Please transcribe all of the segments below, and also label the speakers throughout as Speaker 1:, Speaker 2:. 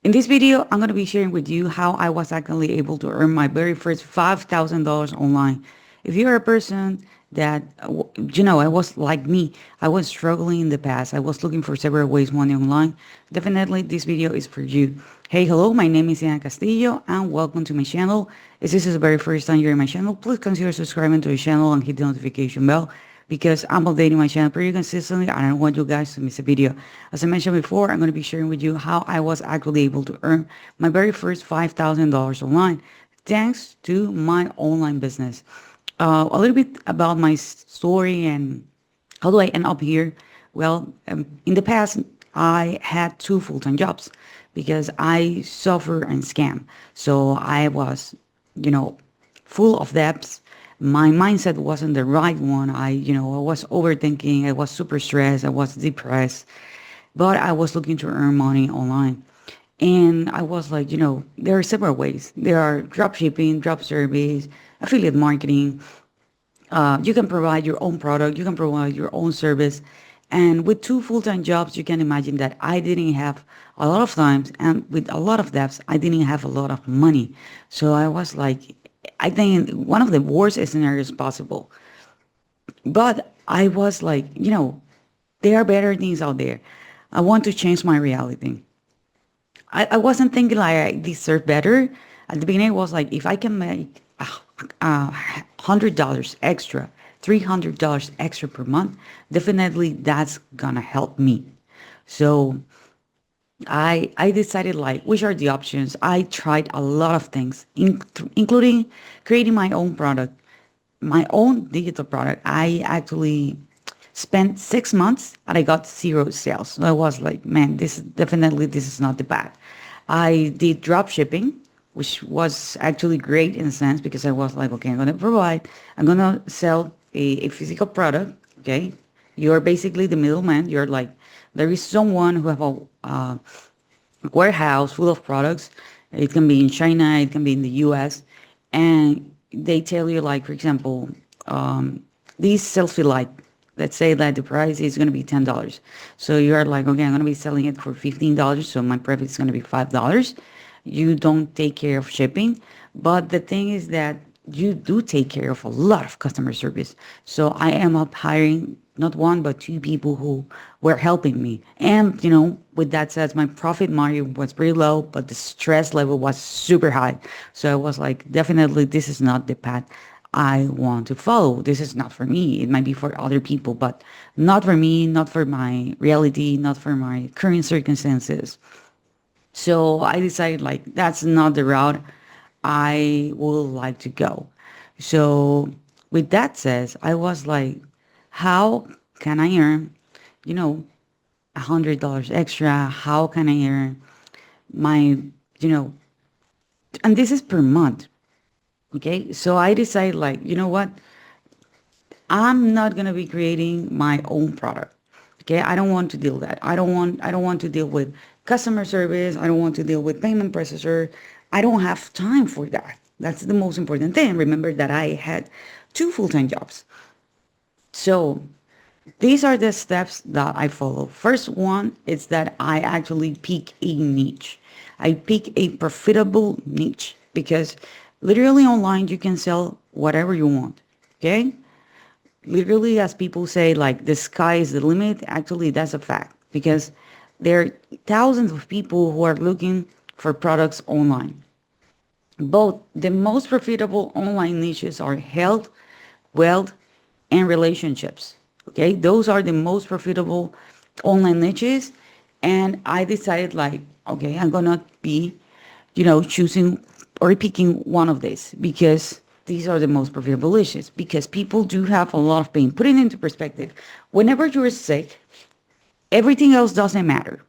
Speaker 1: In this video, I'm going to be sharing with you how I was actually able to earn my very first $5,000 online. If you're a person that, I was like me, I was struggling in the past. I was looking for several ways money online. Definitely this video is for you. Hey, hello, my name is Ian Castillo and welcome to my channel. If this is the very first time you're in my channel, please consider subscribing to the channel and hit the notification bell because I'm updating my channel pretty consistently. I don't want you guys to miss a video. As I mentioned before, I'm going to be sharing with you how I was actually able to earn my very first $5,000 online thanks to my online business. A little bit about my story and how do I end up here? Well, in the past, I had two full-time jobs because I suffer and scam. So I was, you know, full of debts. My mindset wasn't the right one. I was overthinking. I was super stressed. I was depressed, but I was looking to earn money online. And I was like, there are several ways. There are drop shipping, drop service, affiliate marketing. You can provide your own product, you can provide your own service. And with two full-time jobs, you can imagine that I didn't have a lot of times, and with a lot of debts, I didn't have a lot of money. So I was like, I think one of the worst scenarios possible. But I was like, there are better things out there. I want to change my reality. I wasn't thinking like I deserve better. At the beginning, it was like if I can make $100 extra, $300 extra per month, definitely that's gonna help me. So I decided like which are the options. I tried a lot of things, including creating my own product, my own digital product. I actually spent 6 months and I got zero sales. So I was like, man, this is not the path. I did drop shipping, which was actually great in a sense because I was like, okay, I'm gonna sell a physical product. Okay, you're basically the middleman. You're like, there is someone who have a warehouse full of products. It can be in China, it can be in the US, and they tell you like, for example, this selfie light. Let's say that the price is going to be $10. So you are like, okay, I'm going to be selling it for $15. So my profit is going to be $5. You don't take care of shipping. But the thing is that you do take care of a lot of customer service. So I am up hiring not one, but two people who were helping me. And, with that said, my profit margin was pretty low, but the stress level was super high. So I was like, definitely, this is not the path I want to follow. This is not for me. It might be for other people, but not for me, not for my reality, not for my current circumstances. So I decided like that's not the route I would like to go. So with that says, I was like, how can I earn, you know, $100 extra? How can I earn my, you know, and this is per month. Okay. So I decided like, you know what? I'm not gonna be creating my own product. Okay, I don't want to deal that. I don't want to deal with customer service. I don't want to deal with payment processor. I don't have time for that. That's the most important thing. Remember that I had two full-time jobs. So these are the steps that I follow. First one is that I actually pick a niche. I pick a profitable niche because literally online you can sell whatever you want. Okay, literally, as people say, like the sky is the limit. Actually, that's a fact because there are thousands of people who are looking for products online. Both the most profitable online niches are health, wealth, and relationships. Okay, those are the most profitable online niches. And I decided, like, okay, I'm gonna be, choosing or picking one of these because these are the most profitable niches. Because people do have a lot of pain. Put it into perspective. Whenever you're sick, everything else doesn't matter.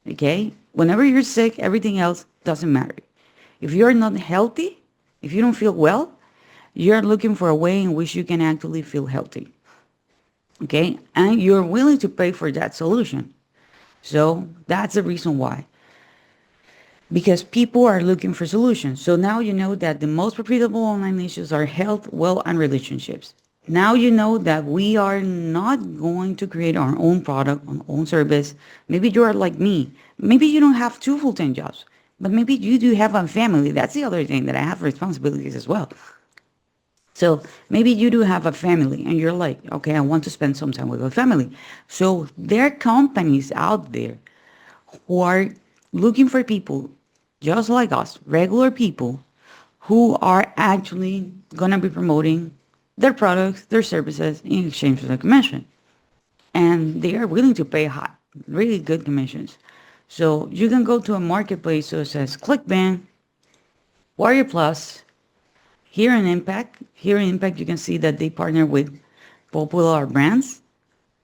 Speaker 1: Okay, whenever you're sick, everything else doesn't matter. If you're not healthy, if you don't feel well, you're looking for a way in which you can actually feel healthy. Okay, and you're willing to pay for that solution. So that's the reason why. Because people are looking for solutions. So now you know that the most profitable online niches are health, wealth, and relationships. Now you know that we are not going to create our own product, our own service. Maybe you are like me. Maybe you don't have two full-time jobs, but maybe you do have a family. That's the other thing, that I have responsibilities as well. So maybe you do have a family and you're like, okay, I want to spend some time with my family. So there are companies out there who are looking for people just like us, regular people, who are actually going to be promoting their products, their services in exchange for the commission. And they are willing to pay high, really good commissions. So you can go to a marketplace such as ClickBank, Warrior Plus, Here in Impact, you can see that they partner with popular brands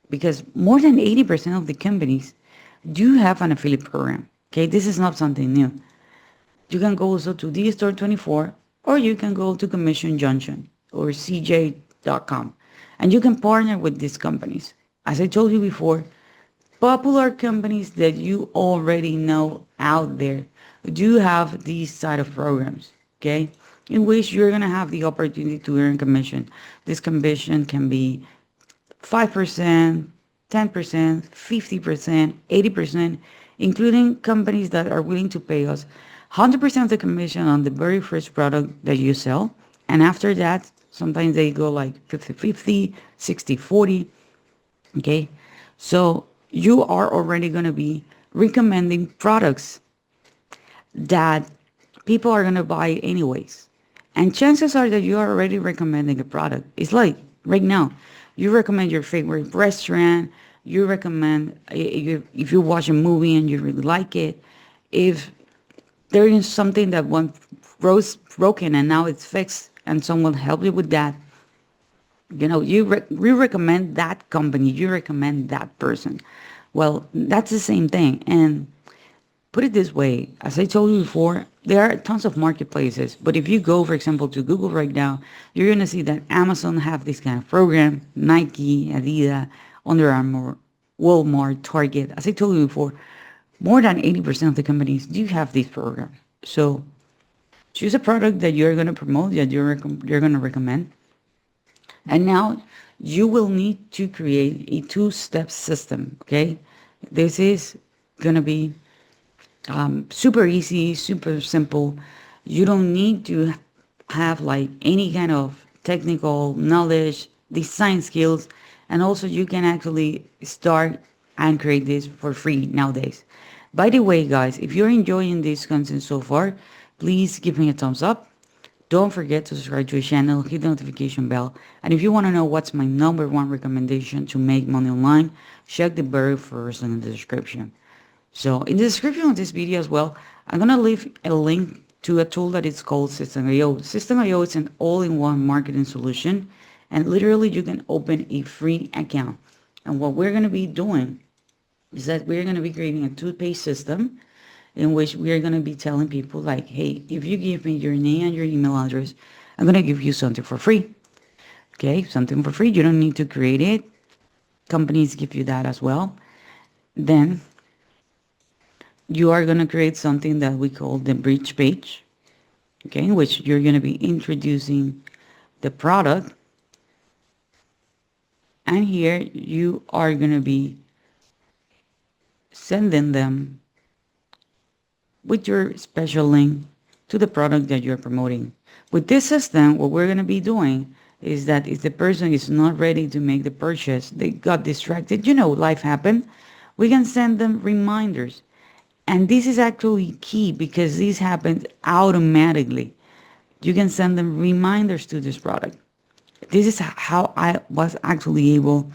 Speaker 1: because more than 80% of the companies do have an affiliate program. Okay, this is not something new. You can go also to dstore24 or you can go to Commission Junction or CJ.com and you can partner with these companies. As I told you before, popular companies that you already know out there do have these side of programs, okay, in which you're going to have the opportunity to earn commission. This commission can be 5%, 10%, 50%, 80%, including companies that are willing to pay us 100% of the commission on the very first product that you sell. And after that, sometimes they go like 50-50, 60-40. Okay. So you are already going to be recommending products that people are going to buy anyways. And chances are that you are already recommending a product. It's like right now, you recommend your favorite restaurant. You recommend if you watch a movie and you really like it. If there is something that went broken and now it's fixed and someone helped you with that, you recommend that company, you recommend that person. Well, that's the same thing. And put it this way, as I told you before, there are tons of marketplaces. But if you go, for example, to Google right now, you're going to see that Amazon have this kind of program, Nike, Adidas, Under Armour, Walmart, Target. As I told you before, more than 80% of the companies do have this program. So choose a product that you're going to promote, that you're going to recommend. And now you will need to create a two-step system, okay? This is going to be super easy, super simple. You don't need to have like any kind of technical knowledge, design skills, and also you can actually start and create this for free nowadays. By the way, guys, if you're enjoying this content so far, please give me a thumbs up. Don't forget to subscribe to the channel, hit the notification bell, and if you want to know what's my number one recommendation to make money online, check the very first in the description. So in the description of this video as well, I'm going to leave a link to a tool that is called System.io. System.io is an all-in-one marketing solution, and literally you can open a free account. And what we're going to be doing is that we're going to be creating a two-page system in which we are going to be telling people like, hey, if you give me your name and your email address, I'm going to give you something for free. Okay, something for free. You don't need to create it. Companies give you that as well. Then you are going to create something that we call the bridge page, okay, in which you're going to be introducing the product. And here you are going to be sending them with your special link to the product that you're promoting. With this system, what we're going to be doing is that if the person is not ready to make the purchase, they got distracted, life happened, we can send them reminders. And this is actually key because this happens automatically. You can send them reminders to this product. This is how I was actually able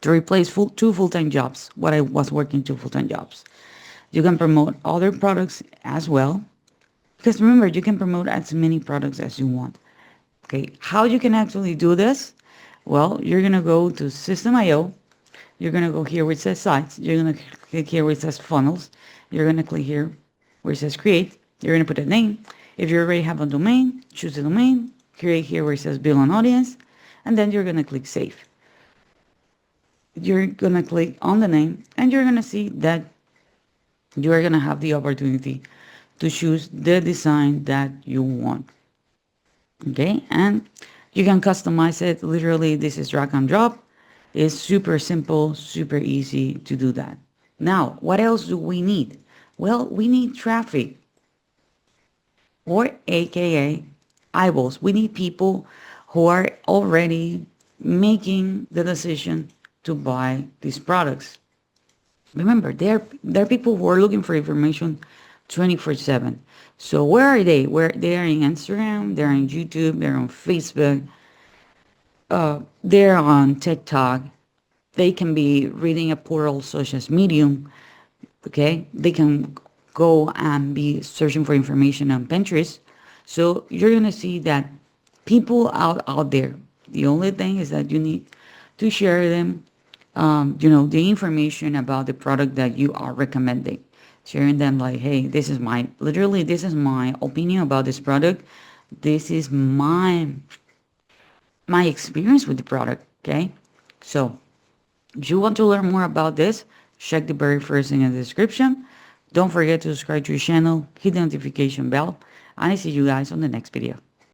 Speaker 1: to replace two full-time jobs, what I was working two full-time jobs. You can promote other products as well. Because remember, you can promote as many products as you want. Okay, how you can actually do this? Well, you're going to go to System.io. You're going to go here where it says sites. You're going to click here where it says funnels. You're going to click here where it says create. You're going to put a name. If you already have a domain, choose the domain. Create here where it says build an audience. And then you're going to click save. You're going to click on the name and you're going to see that you are going to have the opportunity to choose the design that you want. Okay, and you can customize it. Literally, this is drag and drop. It's super simple, super easy to do that. Now, what else do we need? Well, we need traffic, or AKA eyeballs. We need people who are already making the decision to buy these products. Remember, there are people who are looking for information 24/7. So where are they? Where they are in Instagram, they're on YouTube, they're on Facebook, they're on TikTok. They can be reading a portal such as Medium. Okay, they can go and be searching for information on Pinterest. So you're gonna see that people out there. The only thing is that you need to share them, the information about the product that you are recommending. Sharing them like, hey, this is my opinion about this product. This is my experience with the product. Okay, so if you want to learn more about this, check the very first thing in the description. Don't forget to subscribe to the channel, hit the notification bell, and I see you guys on the next video.